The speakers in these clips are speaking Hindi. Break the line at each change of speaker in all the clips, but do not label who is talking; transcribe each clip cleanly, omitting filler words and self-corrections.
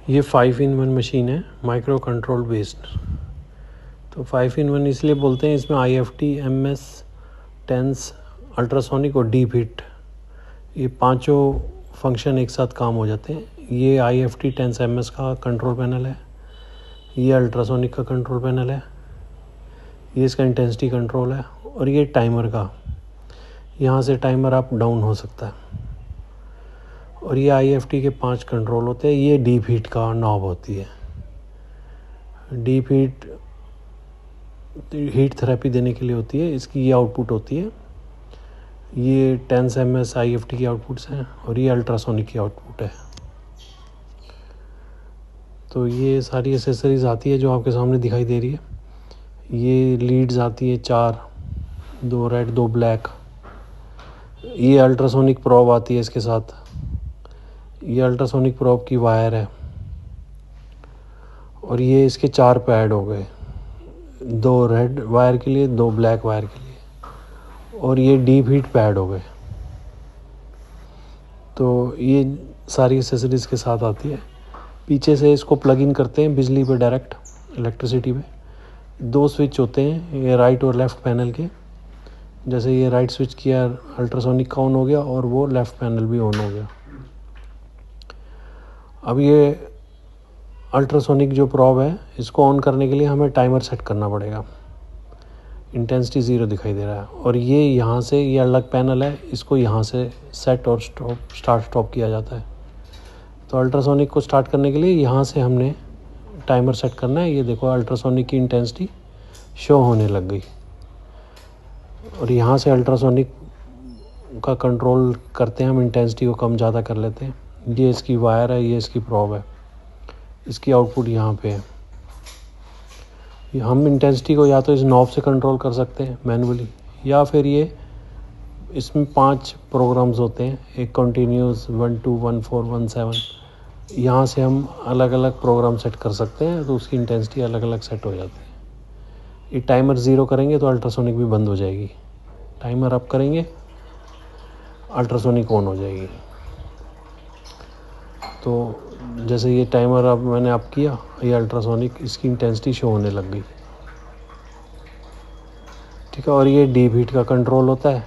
ये 5-in-1 मशीन है, माइक्रो कंट्रोल बेस्ड। तो 5-in-1 इसलिए बोलते हैं, इसमें IFT, MS, टेंस, अल्ट्रासोनिक और डीप हीट, ये पांचों फंक्शन एक साथ काम हो जाते हैं। ये IFT, टेंस, MS का कंट्रोल पैनल है, ये अल्ट्रासोनिक का कंट्रोल पैनल है, ये इसका इंटेंसिटी कंट्रोल है, और ये टाइमर का, यहाँ से टाइमर अप डाउन हो सकता है। और ये IFT के 5 कंट्रोल होते हैं। ये डीप हीट का नॉब होती है। डीप हीट थेरेपी देने के लिए होती है, इसकी ये आउटपुट होती है। ये टेंस MS IFT की आउटपुट्स हैं, और ये अल्ट्रासोनिक की आउटपुट है। तो ये सारी एसेसरीज आती है जो आपके सामने दिखाई दे रही है। ये लीड्स आती है 4, 2 रेड 2 ब्लैक। ये अल्ट्रासोनिक प्रोब आती है इसके साथ। ये अल्ट्रासोनिक प्रोब की वायर है, और ये इसके 4 पैड हो गए, 2 रेड वायर के लिए, 2 ब्लैक वायर के लिए, और ये डीप हीट पैड हो गए। तो ये सारी एक्सेसरीज के साथ आती है। पीछे से इसको प्लग इन करते हैं बिजली पे, डायरेक्ट इलेक्ट्रिसिटी में। 2 स्विच होते हैं, ये राइट और लेफ़्ट पैनल के। जैसे ये राइट स्विच किया, अल्ट्रासोनिक का ऑन हो गया, और वो लेफ़्ट पैनल भी ऑन हो गया। अब ये अल्ट्रासोनिक जो प्रोब है, इसको ऑन करने के लिए हमें टाइमर सेट करना पड़ेगा। इंटेंसिटी 0 दिखाई दे रहा है, और ये यहाँ से, ये अलग पैनल है, इसको यहाँ से सेट और स्टार्ट स्टॉप किया जाता है। तो अल्ट्रासोनिक को स्टार्ट करने के लिए यहाँ से हमने टाइमर सेट करना है। ये देखो, अल्ट्रासोनिक की इंटेंसिटी शो होने लग गई, और यहाँ से अल्ट्रासोनिक का कंट्रोल करते हैं हम, इंटेंसिटी को कम ज़्यादा कर लेते हैं। ये इसकी वायर है, ये इसकी प्रोब है, इसकी आउटपुट यहाँ पे है। हम इंटेंसिटी को या तो इस नॉब से कंट्रोल कर सकते हैं मैनुअली, या फिर ये इसमें 5 प्रोग्राम्स होते हैं, एक कंटिन्यूस 1 2 1 4 1 7। यहाँ से हम अलग अलग प्रोग्राम सेट कर सकते हैं, तो उसकी इंटेंसिटी अलग अलग सेट हो जाती है। ये टाइमर 0 करेंगे तो अल्ट्रासोनिक भी बंद हो जाएगी, टाइमर अप करेंगे अल्ट्रासोनिक ऑन हो जाएगी। तो जैसे ये टाइमर अब मैंने अप किया, ये अल्ट्रासोनिक, इसकी इंटेंसिटी शो होने लग गई, ठीक है। और ये डीप हीट का कंट्रोल होता है।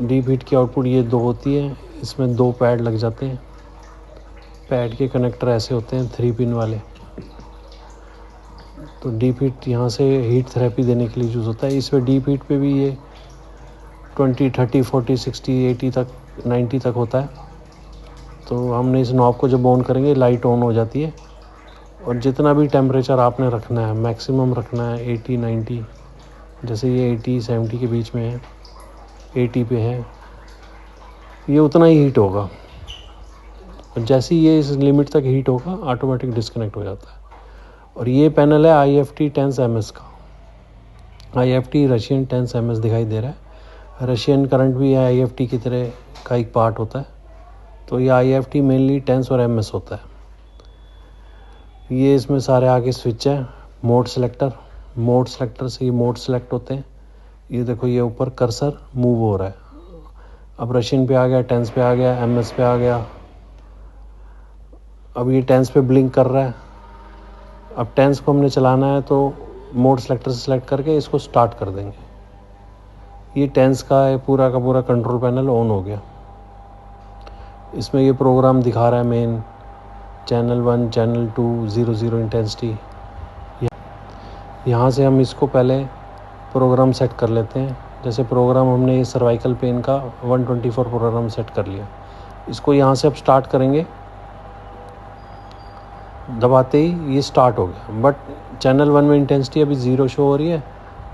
डीप हीट की आउटपुट ये 2 होती है, इसमें 2 पैड लग जाते हैं। पैड के कनेक्टर ऐसे होते हैं 3 पिन वाले। तो डीप हीट यहाँ से हीट थेरेपी देने के लिए यूज़ होता है। इसमें डीप हीट पे भी ये 20 30 40 60 80 तक 90 तक होता है। तो हमने इस नॉब को जब ऑन करेंगे, लाइट ऑन हो जाती है, और जितना भी टेम्परेचर आपने रखना है, मैक्सिमम रखना है 80 90। जैसे ये 80 70 के बीच में है, 80 पे है, ये उतना ही हीट होगा। और जैसे ही ये इस लिमिट तक हीट होगा, ऑटोमेटिक डिस्कनेक्ट हो जाता है। और ये पैनल है IFT टेंस MS का। IFT रशियन टेंस MS दिखाई दे रहा है। रशियन करंट भी IFT की तरह का एक पार्ट होता है। तो ये IFT मेनली टेंस और MS होता है। ये इसमें सारे आगे स्विच हैं, मोड सेलेक्टर से ये मोड सेलेक्ट होते हैं। ये देखो, ये ऊपर कर्सर मूव हो रहा है। अब रशियन पे आ गया, टेंस पे आ गया, MS पे आ गया। अब ये टेंस पे ब्लिंक कर रहा है। अब टेंस को हमने चलाना है, तो मोड सेलेक्टर से सेलेक्ट करके इसको स्टार्ट कर देंगे। ये टेंस का पूरा कंट्रोल पैनल ऑन हो गया। इसमें ये प्रोग्राम दिखा रहा है, मेन चैनल 1 चैनल 2 0 इंटेंसिटी। यहाँ से हम इसको पहले प्रोग्राम सेट कर लेते हैं। जैसे प्रोग्राम हमने ये सर्वाइकल पेन का 124 प्रोग्राम सेट कर लिया। इसको यहाँ से अब स्टार्ट करेंगे, दबाते ही ये स्टार्ट हो गया। बट चैनल 1 में इंटेंसिटी अभी 0 शो हो रही है,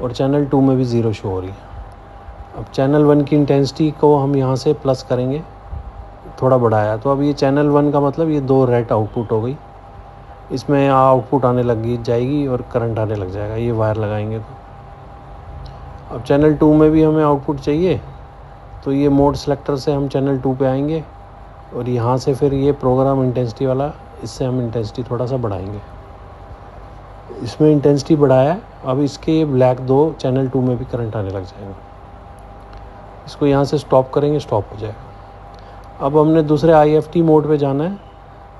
और चैनल 2 में भी 0 शो हो रही है। अब चैनल 1 की इंटेंसिटी को हम यहाँ से प्लस करेंगे, थोड़ा बढ़ाया, तो अब ये चैनल 1 का मतलब ये 2 रेड आउटपुट हो गई। इसमें आउटपुट आने लग जाएगी और करंट आने लग जाएगा, ये वायर लगाएंगे तो। अब चैनल 2 में भी हमें आउटपुट चाहिए, तो ये मोड सेलेक्टर से हम चैनल 2 पे आएंगे, और यहाँ से फिर ये प्रोग्राम इंटेंसिटी वाला, इससे हम इंटेंसिटी थोड़ा सा बढ़ाएंगे। इसमें इंटेंसिटी बढ़ाया, अब इसके ब्लैक 2 चैनल 2 में भी करंट आने लग जाएगा। इसको यहाँ से स्टॉप करेंगे, स्टॉप हो जाएगा। अब हमने दूसरे IFT मोड पे जाना है,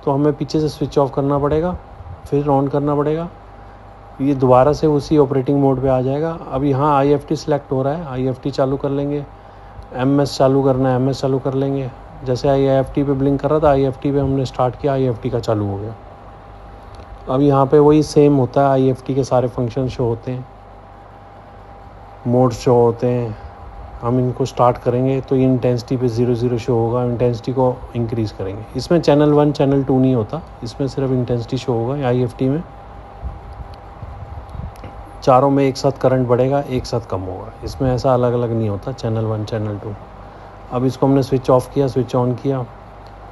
तो हमें पीछे से स्विच ऑफ करना पड़ेगा, फिर ऑन करना पड़ेगा, ये दोबारा से उसी ऑपरेटिंग मोड पे आ जाएगा। अब यहाँ IFT सिलेक्ट हो रहा है, IFT चालू कर लेंगे, MS चालू करना है MS चालू कर लेंगे। जैसे IFT पे ब्लिंक कर रहा था, IFT पे हमने स्टार्ट किया, IFT का चालू हो गया। अब यहाँ पे वही सेम होता है, IFT के सारे फंक्शन शो होते हैं, मोड शो होते हैं। हम इनको स्टार्ट करेंगे तो ये इंटेंसिटी पे 0 शो होगा, इंटेंसिटी को इंक्रीज़ करेंगे। इसमें चैनल 1 चैनल 2 नहीं होता, इसमें सिर्फ इंटेंसिटी शो होगा। IFT में चारों में एक साथ करंट बढ़ेगा, एक साथ कम होगा, इसमें ऐसा अलग अलग नहीं होता, चैनल 1 चैनल 2। अब इसको हमने स्विच ऑफ किया, स्विच ऑन किया।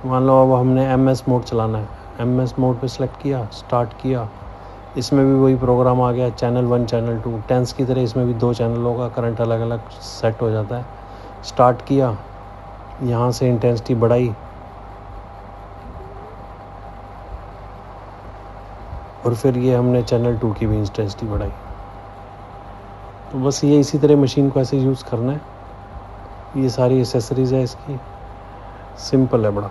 मान लो अब हमने MS मोड चलाना है, MS मोड पे सेलेक्ट किया, स्टार्ट किया। इसमें भी वही प्रोग्राम आ गया, चैनल 1 चैनल 2। टेंस की तरह इसमें भी 2 चैनलों का करंट अलग अलग सेट हो जाता है। स्टार्ट किया, यहाँ से इंटेंसिटी बढ़ाई और फिर ये हमने चैनल 2 की भी इंटेंसिटी बढ़ाई। तो बस ये इसी तरह मशीन को ऐसे यूज़ करना है। ये सारी एसेसरीज़ है इसकी, सिंपल है बड़ा।